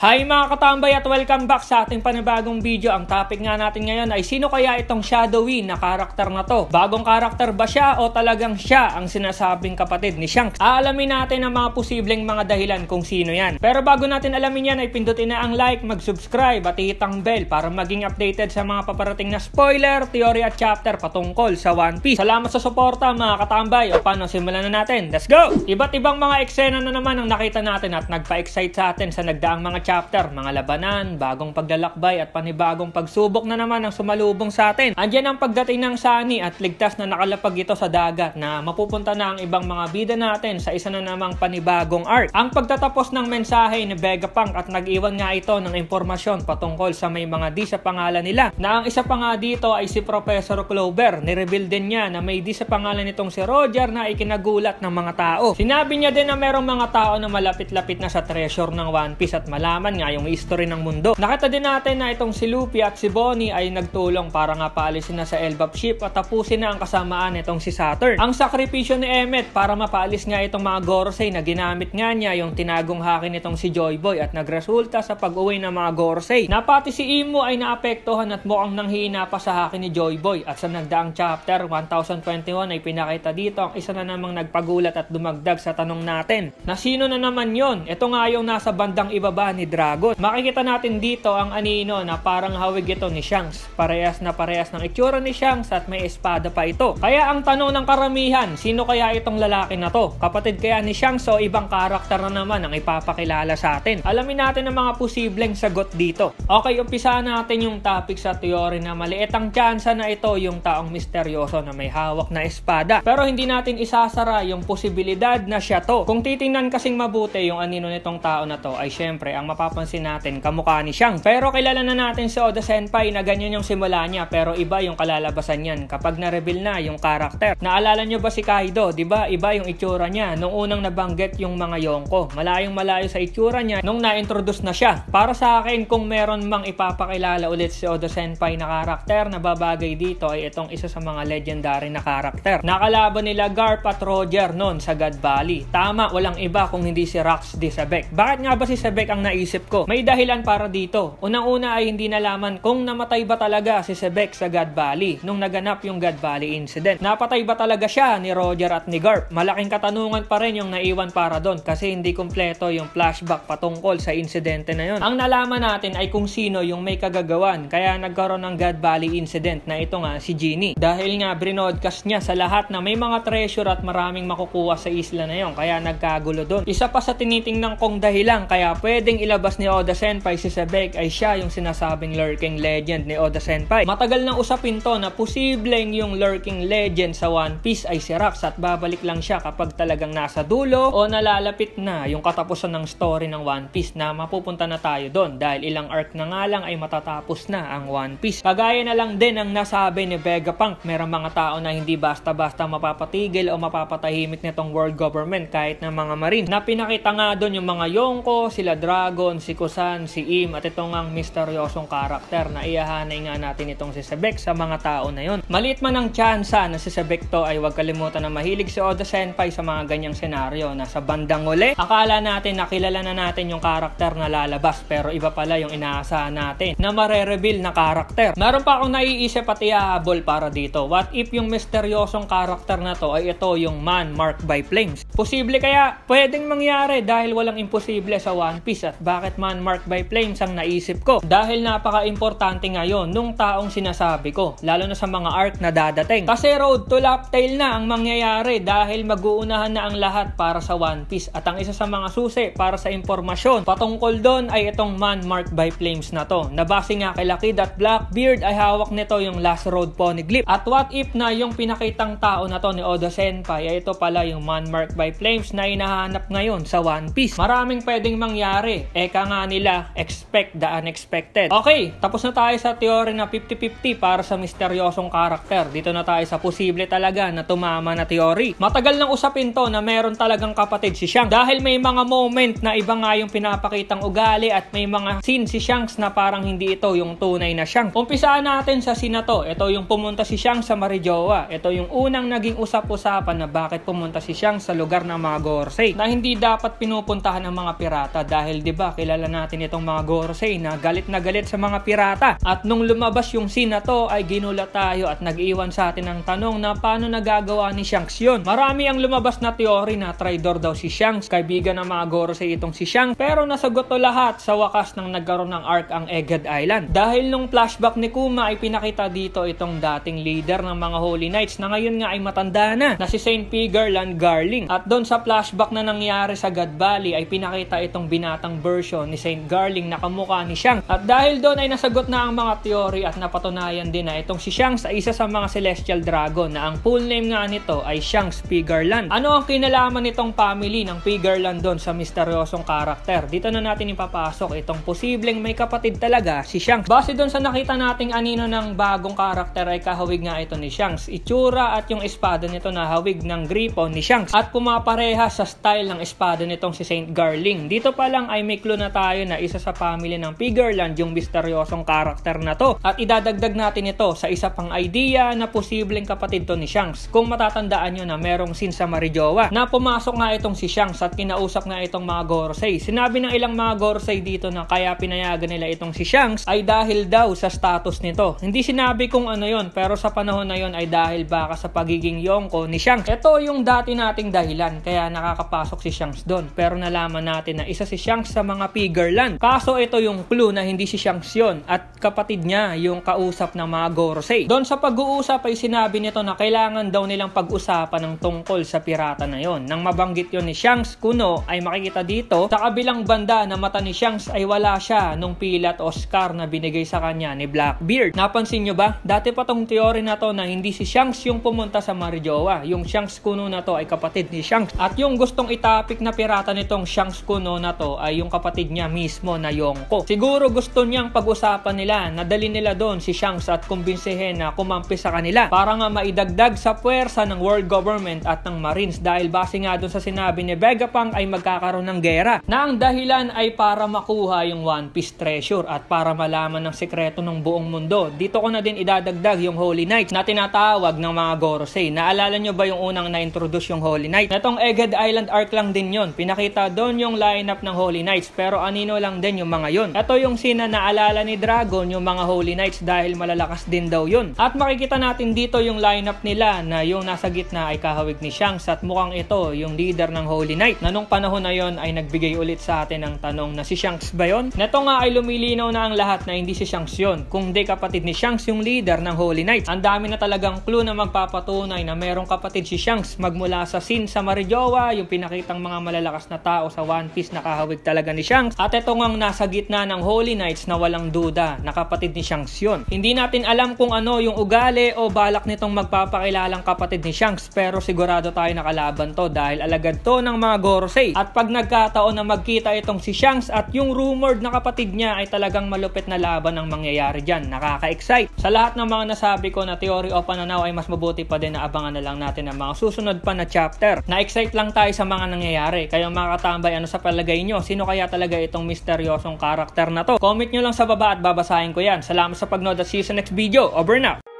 Hi mga katambay at welcome back sa ating panibagong video. Ang topic nga natin ngayon ay sino kaya itong Shadowy na karakter na to? Bagong karakter ba siya o talagang siya ang sinasabing kapatid ni Shanks? Aalamin natin ang mga posibleng mga dahilan kung sino yan. Pero bago natin alamin yan ay pindutin na ang like, mag-subscribe at ihitang bell para maging updated sa mga paparating na spoiler, theory at chapter patungkol sa One Piece. Salamat sa suporta mga katambay. O paano, simulan na natin. Let's go! Iba't ibang mga eksena na naman ang nakita natin at nagpa-excite sa atin sa nagdaang mga chapter, mga labanan, bagong paglalakbay at panibagong pagsubok na naman ang sumalubong sa atin. Andiyan ang pagdating ng Sunny at ligtas na nakalapag ito sa dagat na mapupunta na ang ibang mga bida natin sa isa na namang panibagong arc. Ang pagtatapos ng mensahe ni Vegapunk at nag-iwan nga ito ng impormasyon patungkol sa may mga di sa pangalan nila, na ang isa pa nga dito ay si Professor Clover. Nireveal din niya na may di sa pangalan nitong si Roger na ikinagulat ng mga tao. Sinabi niya din na merong mga tao na malapit-lapit na sa treasure ng One Piece at malaman nga yung history ng mundo. Nakita din natin na itong si Luffy at si Bonnie ay nagtulong para nga paalisin na sa Elbap ship at tapusin na ang kasamaan nitong si Saturn. Ang sakripisyo ni Emmet para mapaalis nga itong mga Gorosei na ginamit nga niya yung tinagong haki nitong si Joy Boy at nagresulta sa pag-uwi ng mga Gorosei. Na pati si Imo ay naapektuhan at mukhang nanghihina pa sa haki ni Joy Boy. At sa nagdaang chapter 1021 ay pinakita dito ang isa na namang nagpagulat at dumagdag sa tanong natin na sino na naman yon? Ito nga yung nasa bandang ibaba ni Dragon. Makikita natin dito ang anino na parang hawig ito ni Shanks. Parehas na parehas ng itsura ni Shanks at may espada pa ito. Kaya ang tanong ng karamihan, sino kaya itong lalaki na to? Kapatid kaya ni Shanks o ibang karakter na naman ang ipapakilala sa atin? Alamin natin ang mga posibleng sagot dito. Okay, umpisahan natin yung topic sa theory na maliit ang tsansa na ito yung taong misteryoso na may hawak na espada. Pero hindi natin isasara yung posibilidad na siya to. Kung titingnan kasing mabuti yung anino nitong tao na to ay syempre ang mapapansin natin kamukha ni Shanks. Pero kilala na natin si Oda Senpai na ganyan yung simula niya pero iba yung kalalabasan niyan kapag na-reveal na yung karakter. Naalala nyo ba si Kaido? Diba iba yung itsura niya nung unang nabanggit yung mga Yonko. Malayong malayo sa itsura niya nung na-introduce na siya. Para sa akin, kung meron mang ipapakilala ulit si Oda Senpai na karakter na babagay dito ay itong isa sa mga legendary na karakter. Nakalaban nila Garp at Roger noon sa God Valley. Tama, walang iba kung hindi si Rox D. Sebek. Bakit nga ba si Sebek ang naisip ko? May dahilan para dito. Unang-una ay hindi nalaman kung namatay ba talaga si Sebek sa God Valley nung naganap yung God Valley incident. Napatay ba talaga siya ni Roger at ni Garp? Malaking katanungan pa rin yung naiwan para doon kasi hindi kumpleto yung flashback patungkol sa insidente na yun. Ang nalaman natin ay kung sino yung may kagagawan kaya nagkaroon ng God Valley incident na ito nga si Genie. Dahil nga brinodcast niya sa lahat na may mga treasure at maraming makukuha sa isla na yun kaya nagkagulo doon. Isa pa sa tinitingnan kong dahilan kaya pwedeng ilabas ni Oda Senpai si Sebek ay siya yung sinasabing lurking legend ni Oda Senpai. Matagal nang usapin to na posibleng yung lurking legend sa One Piece ay si Rox at babalik lang siya kapag talagang nasa dulo o nalalapit na yung katapusan ng story ng One Piece na mapupunta na tayo doon dahil ilang arc na nga lang ay matatapos na ang One Piece. Kagaya na lang din ang nasabi ni Vegapunk, merong mga tao na hindi basta-basta mapapatigil o mapapatahimik nitong world government kahit na mga marines. Na pinakita nga doon yung mga Yonko, sila Dragon, si Kusan, si Im at itong ang misteryosong karakter na iyahanay nga natin itong si Sebek sa mga tao na yon. Maliit man ang tsansa na si Sebek to ay huwag kalimutan na mahilig si Oda Senpai sa mga ganyang senaryo na sa bandang uli akala natin nakilala na natin yung karakter na lalabas pero iba pala yung inaasahan natin na mare-reveal na karakter. Meron pa akong naiisip at ihahabol para dito. What if yung misteryosong karakter na to ay ito yung man marked by flames? Posible kaya? Pwedeng mangyari dahil walang imposible sa One Piece. At bakit man marked by flames ang naisip ko? Dahil napaka-importante ngayon nung taong sinasabi ko, lalo na sa mga arc na dadating. Kasi road to Laptail na ang mangyayari dahil mag-uunahan na ang lahat para sa One Piece. At ang isa sa mga susi para sa impormasyon patungkol doon ay itong man marked by flames na to. Nabase nga kay Lucky at Blackbeard ay hawak nito yung Last Road Poneglyph. At what if na yung pinakitang tao na to ni Oda Senpai ay ito pala yung man marked by flames na hinahanap ngayon sa One Piece? Maraming pwedeng mangyari. Eka nga nila, expect the unexpected. Okay, tapos na tayo sa theory na 50-50 para sa misteryosong karakter. Dito na tayo sa posible talaga na tumama na theory. Matagal nang usapin to na meron talagang kapatid si Shanks dahil may mga moment na iba nga yung pinapakitang ugali at may mga scene si Shanks na parang hindi ito yung tunay na Shanks. Umpisaan natin sa scene na to. Ito yung pumunta si Shanks sa Marijoa. Ito yung unang naging usap-usapan na bakit pumunta si Shanks sa lugar ng mga Gorosei na hindi dapat pinupuntahan ng mga pirata dahil 'di ba ba, kilala natin itong mga Gorosei na galit sa mga pirata. At nung lumabas yung scene na to ay ginulat tayo at nag-iwan sa atin ng tanong na paano nagagawa ni Shanks yun. Marami ang lumabas na teori na traidor daw si Shanks, kaibigan ng mga Gorosei itong si Shanks, pero nasagot to lahat sa wakas nang nagkaroon ng arc ang Egghead Island. Dahil nung flashback ni Kuma ay pinakita dito itong dating leader ng mga Holy Knights na ngayon nga ay matanda na si Saint Pigerland Garling. At doon sa flashback na nangyari sa God Valley ay pinakita itong binatang version ni Saint Garling na kamukha ni Shanks. At dahil doon ay nasagot na ang mga teori at napatunayan din na itong si Shanks ay isa sa mga Celestial Dragon na ang full name nga nito ay Shanks Pigerland. Ano ang kinalaman nitong family ng Pigerland doon sa misteryosong karakter? Dito na natin ipapasok itong posibleng may kapatid talaga si Shanks. Base doon sa nakita nating anino ng bagong karakter ay kahawig nga ito ni Shanks. Itsura at yung espada nito na hawig ng gripo ni Shanks at pumapareha sa style ng espada nitong si Saint Garling. Dito pa lang ay may clue na tayo na isa sa family ng Pigerland yung misteryosong karakter na to. At idadagdag natin ito sa isa pang idea na posibleng kapatid to ni Shanks. Kung matatandaan nyo na merong scene sa Marijoa na pumasok nga itong si Shanks at kinausap nga itong mga Gorosei. Sinabi ng ilang mga Gorosei dito na kaya pinayagan nila itong si Shanks ay dahil daw sa status nito. Hindi sinabi kung ano yon, pero sa panahon na yon ay dahil baka sa pagiging yongko ni Shanks. Ito yung dati nating dahilan kaya nakakapasok si Shanks doon. Pero nalaman natin na isa si Shanks sa mga Pigerland. Kaso ito yung clue na hindi si Shanks yon at kapatid niya yung kausap ng mga Gorosei. Doon sa pag-uusap ay sinabi nito na kailangan daw nilang pag-usapan ng tungkol sa pirata na yon. Nang mabanggit yon ni Shanks Kuno ay makikita dito sa kabilang banda na mata ni Shanks ay wala siya nung pila at Oscar na binigay sa kanya ni Blackbeard. Napansin nyo ba? Dati pa tong teori na to na hindi si Shanks yung pumunta sa Marijoa. Yung Shanks Kuno na to ay kapatid ni Shanks. At yung gustong itapik na pirata nitong Shanks Kuno na to ay yung kapatid niya mismo na Yonko. Siguro gusto niyang pag-usapan nila, nadali nila doon si Shanks at kumbinsihin na kumampi sa kanila para nga maidagdag sa puwersa ng world government at ng Marines dahil base nga doon sa sinabi ni Vegapunk ay magkakaroon ng gera na ang dahilan ay para makuha yung One Piece treasure at para malaman ng sekreto ng buong mundo. Dito ko na din idadagdag yung Holy Knights na tinatawag ng mga Gorosei. Naalala nyo ba yung unang na-introduce yung Holy Knights? Itong Egghead Island arc lang din yon. Pinakita doon yung lineup ng Holy Knights pero anino lang din yung mga yon. Ito yung scene na naalala ni Dragon yung mga Holy Knights dahil malalakas din daw yun. At makikita natin dito yung lineup nila na yung nasa gitna ay kahawig ni Shanks at mukhang ito yung leader ng Holy Knight na nung panahon na yon ay nagbigay ulit sa atin ng tanong na si Shanks ba yun? Neto nga ay lumilinaw na ang lahat na hindi si Shanks yun, kung di kapatid ni Shanks yung leader ng Holy Knights. Ang dami na talagang clue na magpapatunay na merong kapatid si Shanks magmula sa scene sa Marijoa, yung pinakitang mga malalakas na tao sa One Piece na kahawig talaga ni Shanks. At ito ngang nasa gitna ng Holy Knights na walang duda na kapatid ni Shanks yun. Hindi natin alam kung ano yung ugali o balak nitong magpapakilalang kapatid ni Shanks pero sigurado tayo nakalaban to dahil alagad to ng mga Gorosei. At pag nagkataon na magkita itong si Shanks at yung rumored na kapatid niya ay talagang malupit na laban ang mangyayari dyan. Nakaka-excite. Sa lahat ng mga nasabi ko na theory o pananaw ay mas mabuti pa din na abangan na lang natin ang mga susunod pa na chapter. Na-excite lang tayo sa mga nangyayari. Kaya mga katambay, ano sa palagay nyo? Sino kaya talaga itong misteryosong karakter na to? Comment nyo lang sa baba at babasahin ko yan. Salamat sa pagnood at see you sa next video. Over na!